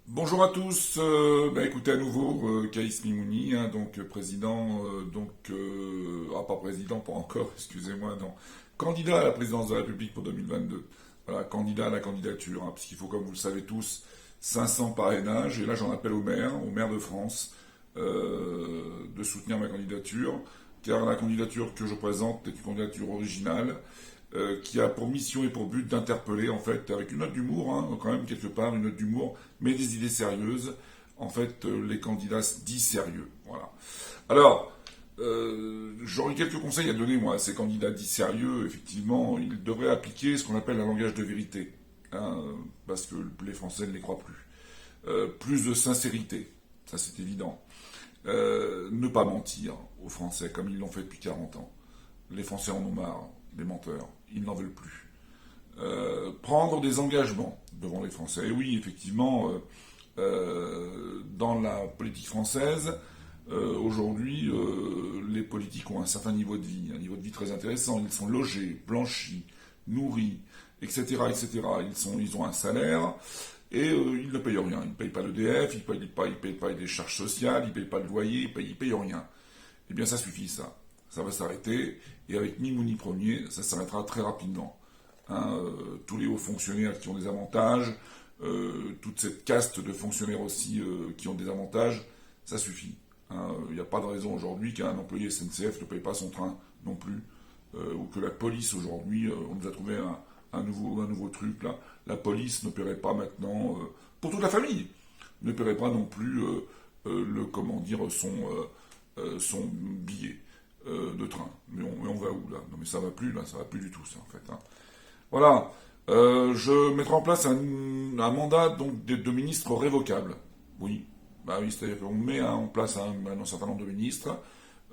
Bonjour à tous, écoutez à nouveau Kaïs Mimouni, hein, donc président, pas président, pas encore, excusez-moi, non, candidat à la présidence de la République pour 2022. Voilà, candidat à la candidature, hein, puisqu'il faut, comme vous le savez tous, 500 parrainages, et là j'en appelle au maire de France, de soutenir ma candidature, car la candidature que je présente est une candidature originale, qui a pour mission et pour but d'interpeller, en fait, avec une note d'humour, hein, quand même quelque part, une note d'humour, mais des idées sérieuses, en fait, les candidats dits sérieux. Voilà. Alors, j'aurais quelques conseils à donner, moi, à ces candidats dits sérieux. Effectivement, ils devraient appliquer ce qu'on appelle un langage de vérité, hein, parce que les Français ne les croient plus. Plus de sincérité, ça c'est évident. Ne pas mentir aux Français comme ils l'ont fait depuis 40 ans. Les Français en ont marre, des menteurs. Ils n'en veulent plus. Prendre des engagements devant les Français. Et oui, effectivement, dans la politique française, aujourd'hui, les politiques ont un certain niveau de vie, un niveau de vie très intéressant. Ils sont logés, blanchis, nourris, etc., etc. Ils ont un salaire et ils ne payent rien. Ils ne payent pas l'EDF, ils payent pas des charges sociales, ils ne payent pas le loyer, ils payent rien. Eh bien, ça suffit, ça. Ça va s'arrêter. Et avec Mimouni Premier, ça s'arrêtera très rapidement. Hein, tous les hauts fonctionnaires qui ont des avantages, toute cette caste de fonctionnaires aussi qui ont des avantages, ça suffit. Hein. Il n'y a pas de raison aujourd'hui qu'un employé SNCF ne paye pas son train non plus, ou que la police aujourd'hui, on nous a trouvé un nouveau truc là, la police ne paierait pas maintenant, pour toute la famille, ne paierait pas non plus son billet de train. Mais on va où là? Non mais ça va plus là, ça va plus du tout ça en fait. Hein. Voilà. Je mettrai en place un mandat donc de ministre révocable. Oui. Bah oui, c'est-à-dire qu'on met en place un certain nombre de ministres,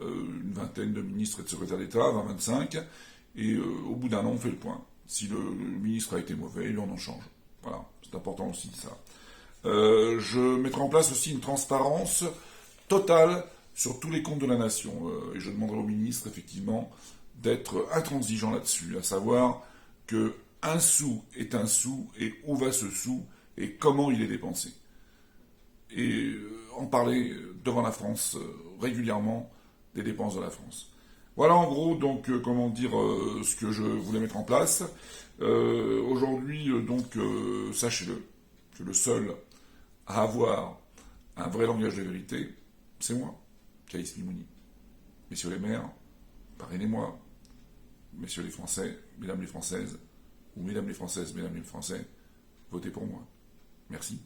une vingtaine de ministres et de secrétaires d'État, 20-25, et au bout d'un an, on fait le point. Si le ministre a été mauvais, on en change. Voilà, c'est important aussi ça. Je mettrai en place aussi une transparence totale sur tous les comptes de la nation. Et je demanderai au ministre, effectivement, d'être intransigeant là-dessus, à savoir que un sou est un sou, et où va ce sou, et comment il est dépensé. Et en parler devant la France régulièrement des dépenses de la France. Voilà en gros donc ce que je voulais mettre en place. Aujourd'hui sachez-le que le seul à avoir un vrai langage de vérité, c'est moi, Kaïs Mimouni. Messieurs les maires, parrainez-moi. Messieurs les Français, mesdames les Françaises, ou mesdames les Françaises, mesdames les Français, votez pour moi. Merci.